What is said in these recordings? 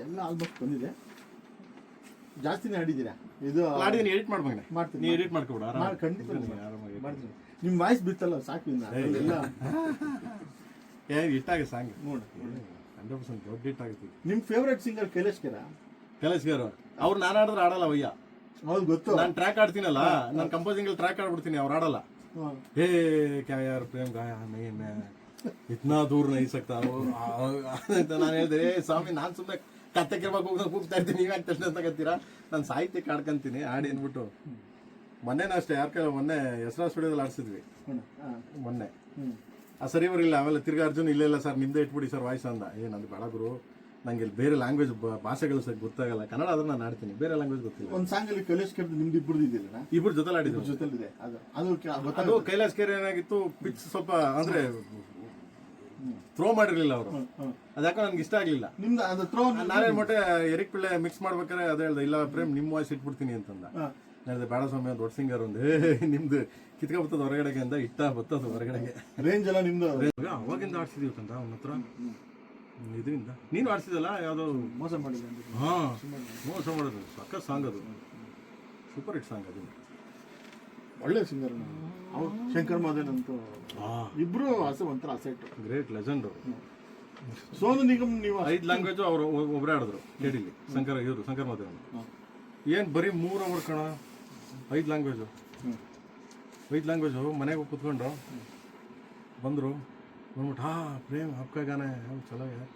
ಎಲ್ಲ ಆಲ್ಮೋಸ್ಟ್ ಬಂದಿದೆ. ಜಾಸ್ತಿನೇ ಆಡಿದ್ದೀರಾ ಇದು? ಆಡಿದ್ದೀನಿ, ಎಡಿಟ್ ಮಾಡ್ಬೇಕು. ಮಾಡ್ತೀನಿ, ನೀ ಎಡಿಟ್ ಮಾಡ್ಕೊಬಿಡ ಆರಾಮ. ಖಂಡಿತ ಆರಾಮಾಗಿ ಮಾಡ್ತೀನಿ. ನಿಮ್ಮ ವಾಯ್ಸ್ ಬಿತ್ತಲ್ಲ ಸಾಕು. ಇನ್ನು ಎಲ್ಲ ಇಟ್ಟಾಗ ಸಾಂಗ್ ನೋಡಿ 100% ದೊಡ್ಡ ಹಿಟ್ ಆಗುತ್ತೆ. ನಿಮ್ಮ ಫೇವ್ರೇಟ್ ಸಿಂಗರ್ ಕೈಲಾಶ್ ಕೆರ? ಕೈಲಾಶ್ ಗೇರು ಅವ್ರು ನಾನು ಆಡಿದ್ರೆ ಆಡಲ್ಲ ವಯ್ಯ. ಹೌದು ಗೊತ್ತು. ನಾನು ಟ್ರ್ಯಾಕ್ ಆಡ್ತೀನಲ್ಲ, ನಾನು ಕಂಪೋಸಿಂಗ್ ಅಲ್ಲಿ ಟ್ರ್ಯಾಕ್ ಆಡ್ಬಿಡ್ತೀನಿ, ಅವ್ರು ಆಡಲ್ಲ. ಹೇ ಕ್ಯಾ ಯಾರ್ ಪ್ರೇಮ್ ಗಾಯ ನೈ ಮೇ ಇತ್ನಾ ದೂರ ನೈ ಸಕ್ತಾ ಅಂತ ನಾನು ಹೇಳಿದೆ. ಸ್ವಾಮಿ ನಾನು ಸುಮ್ಮನೆ ಕತ್ತಕ್ಕಿರ್ಬೇಕು ಹೋಗಿ ಕೂಗ್ತಾ ಇರ್ತೀನಿ, ನೀವೇ ಆಗ್ತದೆ ಅಂತ ಕತ್ತೀರಾ. ನಾನು ಸಾಹಿತ್ಯಕ್ಕೆ ಆಡ್ಕೊಂತೀನಿ ಆಡಿ ಅಂದ್ಬಿಟ್ಟು. ಮೊನ್ನೆನೂ ಅಷ್ಟೇ ಯಾರ ಕೈ ಮೊನ್ನೆ ಹೆಸರಾ ಸ್ಟುಡಿಯೋದಲ್ಲಿ ಆಡಿಸಿದ್ವಿ ಮೊನ್ನೆ. ಆ ಸರಿ ಬರಲಿಲ್ಲ. ಆಮೇಲೆ ತಿರ್ಗಾ ಅರ್ಜುನ್ ಇಲ್ಲ ಸರ್ ನಿಮ್ದೇ ಇಟ್ಬಿಡಿ ಸರ್ ವಾಯ್ಸ್ ಅಂದ. ನಂದು ಬೇಡ ಗುರು, ನಂಗೆ ಇಲ್ಲಿ ಬೇರೆ ಲ್ಯಾಂಗ್ವೇಜ್ ಭಾಷೆಗಳು ಸಹ ಗೊತ್ತಾಗಲ್ಲ. ಕನ್ನಡ ಆದ್ರೆ ನಾನು ಆಡ್ತೀನಿ, ಬೇರೆ ಲ್ಯಾಂಗ್ವೇಜ್ ಗೊತ್ತಿಲ್ಲ. ಒಂದು ಸಾಂಗ್ ಅಲ್ಲಿ ಕೈಲಾಶ್ ಕೆರೆ ನಿಮ್ದು ಇಬ್ಬರು ಇದೆಯಲ್ಲ, ಇಬ್ರು ಜೊತೆಲಿ ಆಡಿದ್ರು. ಜೊತೆಲಿದೆ ಅದು ಕೈಲಾಶ್ ಕೆರೆ ಏನಾಗಿತ್ತು, ಪಿಚ್ ಸ್ವಲ್ಪ ಅಂದ್ರೆ ಥ್ರೋ ಮಾಡಿರ್ಲಿಲ್ಲ ಅವರು. ಅದ್ಯಾಕೋ ನನ್ಗೆ ಇಷ್ಟ ಆಗ್ಲಿಲ್ಲ. ನಿಮ್ದು ಅದು ಥ್ರೋ ನಾನೇನ್ ಮೊಟ್ಟೆ ಎರಿಕ್ ಪಿಳ್ಳೆ ಮಿಕ್ಸ್ ಮಾಡ್ಬೇಕಾರೆ ಅದೇ ಹೇಳ್ದೆ, ಇಲ್ಲ ಪ್ರೇಮ್ ನಿಮ್ ವಾಯ್ಸ್ ಇಟ್ಬಿಡ್ತೀನಿ ಅಂತಂದ. ಹೇಳಿದೆ ಬೇಡ ಸ್ವಾಮಿ, ಒಂದು ದೊಡ್ಡ ಸಿಂಗರ್ ಒಂದು ನಿಮ್ದು ಕಿತ್ಕ ಬರ್ತದ ಹೊರಗಡೆಗೆ ಅಂತ ಇಟ್ಟ ಬರ್ತದ ಹೊರಗಡೆಗೆ. ರೇಂಜ್ ಎಲ್ಲ ನಿಮ್ದು ಅವಾಗಿಂದ ಆಡ್ಸಿದೀವಿ ಅಂತ ಅವನ ಹತ್ರ ಇದರಿಂದ. ನೀನು ಆಡ್ಸಿದಲ್ಲ ಯಾವ್ದೋ ಮೋಸ ಮಾಡಿಲ್ಲ? ಹಾ ಮೋಸ ಮಾಡೋದು ಸಕ್ಕ ಸಾಂಗ್, ಅದು ಸೂಪರ್ ಹಿಟ್ ಸಾಂಗ್. ಅದು ಒಳ್ಳೆ ಸಿಂಗರ್ ಅವ್ರು. ಶಂಕರ್ ಮಹಾದೇವನ್ ಅಂತೂ ಇಬ್ರು ಒಂಥರ asset, great legend. Sonu Nigam ನೀವು 5 ಲ್ಯಾಂಗ್ವೇಜು ಅವ್ರು ಒಬ್ಬರೇ ಆಡಿದ್ರು ಕೇಳಿಲಿ. ಶಂಕರ್ ಮಹಾದೇವನ್ ಏನ್ ಬರೀ 3 ಅವರ್ ಕಣ, 5 ಲ್ಯಾಂಗ್ವೇಜು. 5 ಲ್ಯಾಂಗ್ವೇಜು ಮನೆಗೆ ಹೋಗಿ ಕುತ್ಕೊಂಡು ಬಂದರು. ಬಂದ್ಬಿಟ್ಟು ಪ್ರೇಮ್ आपका गाना है चलो यार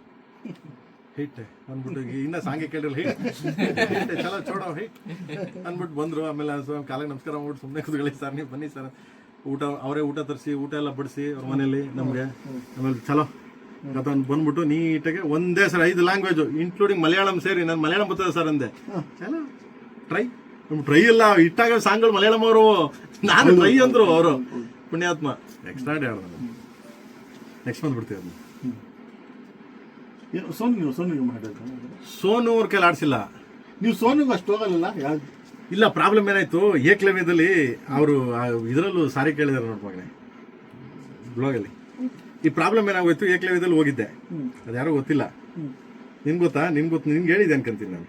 ಹಿಟ್ ಅಂದ್ಬಿಟ್ಟು ಇನ್ನ ಸಾಂಗೆ ಕೇಳಿರಲ್ಲ ಹಿಟ್ ಚಲೋ ಚೋಡೋ ಹಿಟ್ ಅಂದ್ಬಿಟ್ಟು ಬಂದರು. ಆಮೇಲೆ ಕಾಲಿಗೆ ನಮಸ್ಕಾರ ಮಾಡ್ಬಿಟ್ಟು ಸುಮ್ಮನೆ ಕೂತ್ಕೊಳ್ಳಿ ಸರ್, ನೀವು ಬನ್ನಿ ಸರ್, ಅವರೇ ಊಟ ತರಿಸಿ ಊಟ ಎಲ್ಲ ಬಡಿಸಿ ಅವ್ರ ಮನೇಲಿ ನಮಗೆ. ಆಮೇಲೆ ಚಲೋ ಅದೊಂದು ಬಂದ್ಬಿಟ್ಟು ನೀಟಾಗೆ ಒಂದೇ ಸರ್ 5 ಲ್ಯಾಂಗ್ವೇಜು ಇನ್ಕ್ಲೂಡಿಂಗ್ ಮಲಯಾಳಂ ಸೇರಿ. ನಾನು ಮಲಯಾಳಂ ಬರ್ತದೆ ಸರ್ ಅಂದೆ. ಚಲೋ ಟ್ರೈ ಇಲ್ಲ ಇಟ್ಟಾಗ ಸಾಂಗ್ಗಳು ಮಲಯಾಳಂ ಅವರು, ನಾನು ಟ್ರೈ ಅಂದ್ರು ಅವರು. ಪುಣ್ಯಾತ್ಮ ಎಕ್ಸ್ಟ್ರಾ ಆಡಿ ಆಡ್ದ. ನೆಕ್ಸ್ಟ್ ಬಂದ್ಬಿಡ್ತೀವಿ ಅದನ್ನ. ಸೋನು ಅವ್ರ ಕೈಲಿ ಆಡ್ಸಿಲ್ಲ. ನೀವು ಸೋನುಗೂ ಅಷ್ಟು ಹೋಗಲ್ಲ? ಇಲ್ಲ, ಪ್ರಾಬ್ಲಮ್ ಏನಾಯ್ತು, ಏಕಲವ್ಯದಲ್ಲಿ ಅವರು ಇದರಲ್ಲೂ ಸಾರಿ ಕೇಳಿದಾರೆ ನೋಡ್ಮಗನೆ ಬ್ಲಾಗಲ್ಲಿ. ಈ ಪ್ರಾಬ್ಲಮ್ ಏನಾಗೋಯ್ತು, ಏಕಲವ್ಯದಲ್ಲಿ ಹೋಗಿದ್ದೆ, ಅದು ಯಾರೋ ಗೊತ್ತಿಲ್ಲ. ನಿನ್ಗೆ ಗೊತ್ತಾ? ನಿನ್ಗೆ ಹೇಳಿದೆ ಅನ್ಕೊಂತೀನಿ ನಾನು.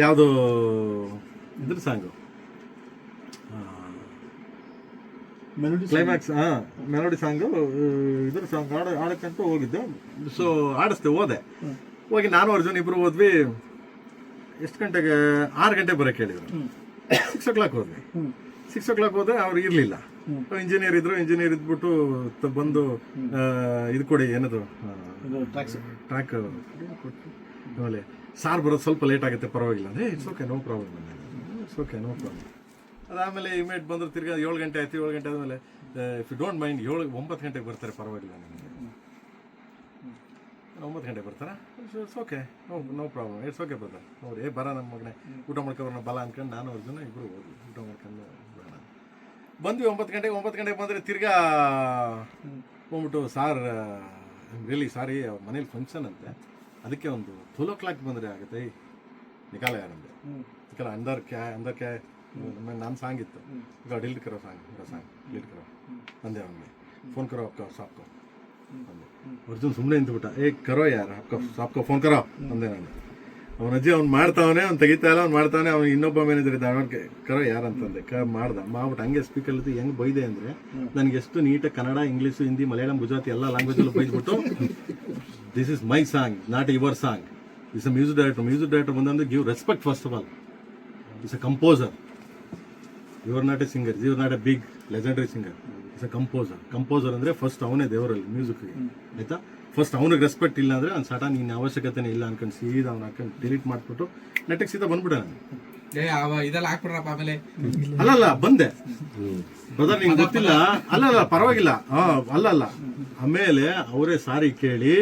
ಯಾವುದು ಇದ್ರ ಸಾಂಗು ಕ್ಲೈಮ್ಯಾಕ್ಸ್, ಮೆಲೋಡಿ ಸಾಂಗು, ಇದ್ರ ಸಾಂಗ್ ಆಡಕ್ಕಂತ ಹೋಗಿದ್ದೆ. ಸೊ ಆಡಿಸ್ದೆ, ಹೋದೆ. ಹೋಗಿ ನಾನು ಅರ್ಜುನ್ ಇಬ್ರು ಹೋದ್ವಿ. ಎಷ್ಟು ಗಂಟೆಗೆ? 6 ಗಂಟೆಗೆ ಬರೋಕ್ಕೆ ಹೇಳಿದ್ರು. 6 o'clock ಹೋದ್ವಿ. 6 o'clock ಹೋದ್ರೆ ಅವ್ರು ಇರಲಿಲ್ಲ. ಇಂಜಿನಿಯರ್ ಇದ್ರು. ಇಂಜಿನಿಯರ್ ಇದ್ಬಿಟ್ಟು ಬಂದು ಇದು ಕೊಡಿ, ಏನದು ಟ್ರ್ಯಾಕ್. ಆಮೇಲೆ ಸಾರ್ ಬರೋದು ಸ್ವಲ್ಪ ಲೇಟ್ ಆಗುತ್ತೆ, ಪರವಾಗಿಲ್ಲ ಅಂದರೆ it's okay, no problem. It's okay, no problem. ಅದಾದಮೇಲೆ ಇಮೇಟ್ ಬಂದರು. ತಿರ್ಗಿ 7 ಗಂಟೆ ಆಯ್ತು. 7 ಗಂಟೆ ಆದಮೇಲೆ ಇಫ್ ಯು ಡೋಂಟ್ ಮೈಂಡ್ 9 ಗಂಟೆಗೆ ಬರ್ತಾರೆ, ಪರವಾಗಿಲ್ಲ ನಿಮಗೆ. 9 ಗಂಟೆಗೆ ಬರ್ತಾರಾ? It's okay, no problem, it's okay ಬರ್ತಾರೆ. ನೋಡಿ ಬರ ನಮ್ಮ ಮಗನೇ ಊಟ ಮಾಡ್ಕೊಬರೋಣ ಬಲ ಅನ್ಕೊಂಡು ನಾನು ಅರ್ಜುನ ಇಬ್ಬರು ಹೋದ್ವಿ. ಊಟ ಮಾಡ್ಕೊಂಡು ಬರೋಣ ಬಂದ್ವಿ. 9 ಗಂಟೆಗೆ ಬಂದರೆ ತಿರ್ಗಾ ಹೋಗ್ಬಿಟ್ಟು ಸಾರ್ ರಿಯಲಿ ಸಾರಿ, ಅವ್ರ ಮನೇಲಿ ಫಂಕ್ಷನ್ ಅಂತೆ, ಅದಕ್ಕೆ ಒಂದು 12 o'clock ಬಂದರೆ ಆಗುತ್ತೆ ನಿಕಾಲ ಯಾರಂದೆ. ನಿಕಾಲ ಅಂದರ್ ಕ್ಯಾ ನಾನು ಸಾಂಗ್ ಇತ್ತು, ಈಗ ಡಿಲೀಟ್ ಕರೋ ಸಾಂಗ್ ಡಿಲೀಟ್ ಕರೋ ಅಂದೆ. ಅವನಿಗೆ ಫೋನ್ ಕರೋ आपका ಸಾಪ್ಕೋ ಅಂದೆ. ಅರ್ಜುನ್ ಸುಮ್ಮನೆ ನಿಂತುಬಿಟ್ಟ. ಕರೋ ಯಾರು ಸಾಪ್ಕೋ ಫೋನ್ ಕರೋ ಅಂದೆ ನಾನು. ಅವನ ಅಜ್ಜಿ ಅವ್ನು ಮಾಡ್ತಾವನೆ, ಅವ್ನು ತೆಗಿತಾ ಇಲ್ಲ, ಅವ್ನು ಮಾಡ್ತಾವನೆ. ಅವ್ನು ಇನ್ನೊಬ್ಬ ಮ್ಯಾನೇಜರ್ ಇದ್ದ, ಅವ್ನಿಗೆ ಕರೋ ಯಾರು ಅಂತಂದೆ. ಮಾಡ್ಬಿಟ್ಟು ಹಂಗೆ ಸ್ಪೀಕಲ್ಲಿ ಹೆಂಗೆ ಬೈದೆ ಅಂದರೆ, ನನಗೆ ಎಷ್ಟು ನೀಟಾಗಿ ಕನ್ನಡ, ಇಂಗ್ಲೀಷು, ಹಿಂದಿ, ಮಲಯಾಳಂ, ಗುಜರಾತಿ ಎಲ್ಲ ಲ್ಯಾಂಗ್ವೇಜಲ್ಲೂ ಬೈದ್ಬಿಟ್ಟು, this is my song, not your song. Is a music director ಬಂದಂದ್ರೆ give respect first of all. Is a composer. You are not a singer, you are not a big legendary singer. Is a composer ಅಂದರೆ first ಅವನೇ ದೇವರಲ್ಲಿ ಮ್ಯೂಸಿಕ್ಗೆ, ಆಯಿತಾ? First ಅವ್ನಿಗೆ respect ಇಲ್ಲ ಅಂದರೆ ಅವ್ನು sudden ನಿನ್ನ ಅವಶ್ಯಕತೆನೇ ಇಲ್ಲ ಅನ್ಕೊಂಡು ಸೀದಾ ಅವ್ನು ಹಾಕೊಂಡು ಡಿಲೀಟ್ ಮಾಡಿಬಿಟ್ಟು ನೆಟ್ಟಿಗೆ ಸೀದಾ ಬಂದ್ಬಿಟ್ಟೆ ನಾನು. ಅಲ್ಲಲ್ಲ ಬಂದೆ ಬ್ರದರ್, ನಿಂಗೆ ಗೊತ್ತಿಲ್ಲ. ಅಲ್ಲಲ್ಲ ಪರವಾಗಿಲ್ಲ, ಅಲ್ಲಲ್ಲ. ಆಮೇಲೆ ಅವರೇ ಸಾರಿ ಕೇಳಿ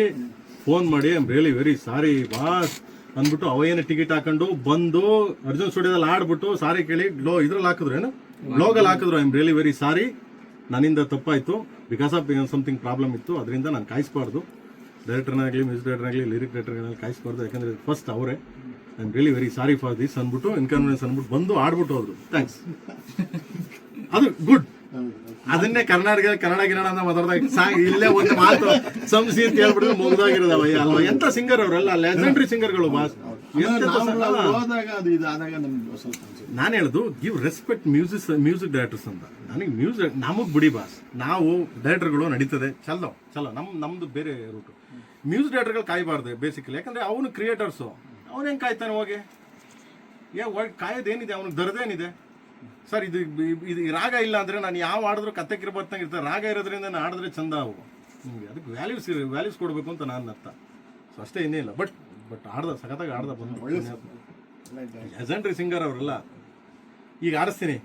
ಫೋನ್ ಮಾಡಿ I am really very sorry boss ಅಂದ್ಬಿಟ್ಟು ಅವೇನು ಟಿಕೆಟ್ ಹಾಕೊಂಡು ಬಂದು ಅರ್ಜುನ್ ಸ್ಟುಡಿಯೋದಲ್ಲಿ ಆಡ್ಬಿಟ್ಟು ಸಾರಿ ಕೇಳಿ ಇದ್ರಲ್ಲಿ ಹಾಕಿದ್ರು, ಏನು ಬ್ಲಾಗಲ್ಲಿ ಹಾಕಿದ್ರು. I am really very sorry, ನನ್ನಿಂದ ತಪ್ಪಾಯಿತು, ಬಿಕಾಸ್ ಆಫ್ ಸಮಥಿಂಗ್ ಪ್ರಾಬ್ಲಮ್ ಇತ್ತು, ಅದರಿಂದ ನಾನು ಕಾಯಿಸ್ಬಾರ್ದು. ಡೈರೆಕ್ಟರ್ನಾಗಲಿ, ಮ್ಯೂಸಿಕ್ ಡೈರೆಕ್ಟರ್ನಾಗಲಿ, ಲಿರಿಕ್ ಡೈರೆಕ್ಟರ್ನಾಗಲಿ ಕಾಯಿಸ್ಬಾರ್ದು. ಯಾಕಂದರೆ ಫಸ್ಟ್ ಅವರೇ I am really very sorry for this ಅಂದ್ಬಿಟ್ಟು ಇನ್ಕನ್ವೀನಿಯನ್ಸ್ ಅಂದ್ಬಿಟ್ಟು ಬಂದು ಆಡ್ಬಿಟ್ಟು ಹೋದ್ರು. ಥ್ಯಾಂಕ್ಸ್. ಅದು ಗುಡ್. ಅದನ್ನೇ ಕರ್ನಾಟಕ ಕನ್ನಡ ಗಿನ್ನಡ ಅಂತ ಮಾತಾಡ್ದಾಗ ಸಾಂಗ್ ಇಲ್ಲೇ ಒಂದು ಮಾತು ಸಂಸಿ ಅಂತ ಹೇಳ್ಬಿಟ್ಟು ಮುಗ್ದಾಗಿರೋದವಯ್ಯ ಅಲ್ವಾ. ಎಂತ ಸಿಂಗರ್ ಅವರೆಲ್ಲ ಲೆಜೆಂಡ್ರಿ ಸಿಂಗರ್ಗಳು ಬಾಸ್. ಹೋದಾಗ ಅದು ಇದಾದಾಗ ನಮ್ಗೆ ಸ್ವಲ್ಪ ಅನ್ಸುತ್ತೆ. ನಾನು ಹೇಳುದು ಗಿವ್ ರೆಸ್ಪೆಕ್ಟ್ ಮ್ಯೂಸಿಕ್ ಡೈರೆಕ್ಟರ್ಸ್ ಅಂತ. ನನಗೆ ಮ್ಯೂಸಿಕ್ ನಮಗೆ ಬಿಡಿ ಬಾಸ್, ನಾವು ಡೈರೆಕ್ಟರ್ಗಳು ನಡೀತದೆ ಚಲೋ ನಮ್ದು ಬೇರೆ ರೂಟು. ಮ್ಯೂಸಿಕ್ ಡೈರೆಕ್ಟರ್ಗಳು ಕಾಯಬಾರ್ದು ಬೇಸಿಕಲಿ, ಯಾಕಂದ್ರೆ ಅವನು ಕ್ರಿಯೇಟರ್ಸು. ಅವನು ಹೆಂಗೆ ಕಾಯ್ತಾನೆ ಹೋಗಿ ಕಾಯೋದೇನಿದೆ, ಅವ್ನಿಗೆ ದರದೇನಿದೆ ಸರ್. ಇದು ರಾಗ ಇಲ್ಲ ಅಂದರೆ ನಾನು ಯಾವ ಆಡಿದ್ರು ಕತ್ತೆಕಿರ ಬರ್ತಂಗೆ ಇರ್ತದೆ. ರಾಗ ಇರೋದ್ರಿಂದ ನಾನು ಆಡಿದ್ರೆ ಚಂದ ಅವು ನಿಮಗೆ, ಅದಕ್ಕೆ ವ್ಯಾಲ್ಯೂಸ್ ಕೊಡಬೇಕು ಅಂತ ನಾನು ಅರ್ಥ. ಸೊ ಅಷ್ಟೇ ಇನ್ನೇ ಇಲ್ಲ. ಬಟ್ ಆಡ್ದ ಸಖತ್ತಾಗಿ ಆಡ್ದ ಬಂದು ಒಳ್ಳೆ ಲೆಜೆಂಡ್ರಿ ಸಿಂಗರ್ ಅವರೆಲ್ಲ. ಈಗ ಆಡಿಸ್ತೀನಿ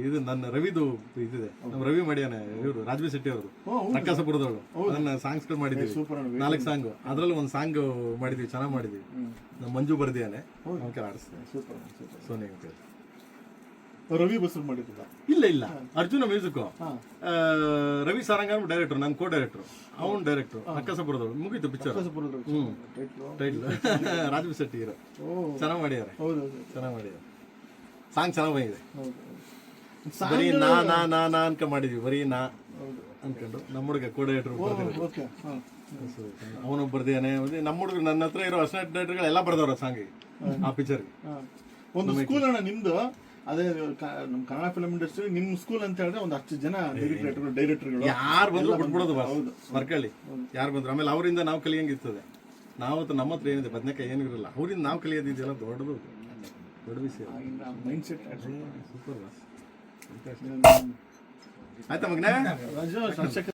ಇದು ನನ್ನ ರವಿದು ಇದಿದೆ, ನಮ್ಮ ರವಿ ಮಾಡ್ಯಾನೆ ಇವರು ರಾಜಬಿ ಶೆಟ್ಟಿ ಅವರು ರಕ್ಕಸಪುರದವರು. ನನ್ನ ಸಾಂಗ್ಸ್ಗಳು ಮಾಡಿದ್ವಿ, 4 ಸಾಂಗು. ಅದರಲ್ಲಿ ಒಂದು ಸಾಂಗ್ ಮಾಡಿದ್ವಿ, ಚೆನ್ನಾಗಿ ಮಾಡಿದ್ವಿ. ನಮ್ಮ ಮಂಜು ಬರ್ದಿಯಾನೆ ಅವ್ಕೆ ಆಡಿಸ್ತೀನಿ. ಸೋನಿ ಅಂತೇಳಿ. ರವಿ ಬಸರು ಮಾಡಿದ್ದ ಇಲ್ಲ ಅರ್ಜುನ ಮ್ಯೂಸಿಕ್, ರವಿ ಸಾರಂಗ ಡೈರೆಕ್ಟರ್, ನನ್ನ ಕೋ ಡೈರೆಕ್ಟರ್, ಅವನು ಡೈರೆಕ್ಟರ್. ಅಕ್ಕಸಪುರದವ್ರು ಮುಗೀತು ಪಿಕ್ಚರ್. ಟೈಟ್ಲ್ ರಾಜಬಿ ಶೆಟ್ಟಿ ಇರೋ ಚೆನ್ನಾಗಿ ಮಾಡ್ಯಾರೆ, ಚೆನ್ನಾಗಿ ಮಾಡ್ಯಾರೆ. ಸಾಂಗ್ ಚೆನ್ನಾಗಿ ಬಂದಿದೆ. ಬರೀ ನಾ ಅನ್ಕ ಮಾಡಿದ್ವಿ, ಬರೀ ನಾ ಅನ್ಕೊಂಡು. ನಮ್ಮ ಹುಡುಗ ಕೋ ಡೈರೆಕ್ಟರ್ ಅವನು ಬರ್ದೇನೆ. ನಮ್ಮ ಹುಡುಗ ನನ್ನ ಹತ್ರ ಇರೋ ಅಸಿಸ್ಟೆಂಟ್ ಡೈರೆಕ್ಟರ್ಗಳು ಎಲ್ಲ ಬರ್ದವ್ರ ಸಾಂಗ್ ಆ ಪಿಕ್ಚರ್ಗೆ. ಒಂದು ಸ್ಕೂಲ್ ಅಣ್ಣ ನಿಮ್ದು, ಅದೇ ನಮ್ಮ ಕನ್ನಡ ಫಿಲ್ಮ್ ಇಂಡಸ್ಟ್ರಿ ನಿಮ್ಮ ಸ್ಕೂಲ್ ಅಂತ ಹೇಳಿದ್ರೆ ಒಂದು 10 ಜನ ಡೈರೆಕ್ಟರ್ಗಳು ಯಾರು ಬಂದ್ರು ಬಿಟ್ಬಿಡೋದು ಬರ್ಕಳ್ಳಿ, ಯಾರು ಬಂದ್ರು. ಆಮೇಲೆ ಅವರಿಂದ ನಾವು ಕಲಿಯಂಗಿರ್ತದೆ. ನಾವು ನಮ್ಮ ಹತ್ರ ಏನಿದೆ ಬದನೆಕಾಯಿ ಏನೂ ಇರಲ್ಲ, ಅವರಿಂದ ನಾವು ಕಲಿಯೋದಿದೆಯಲ್ಲ ದೊಡ್ಡ ವಿಷಯ. Mind set super boss. ಆಯ್ತಾ ಮಗನೇ?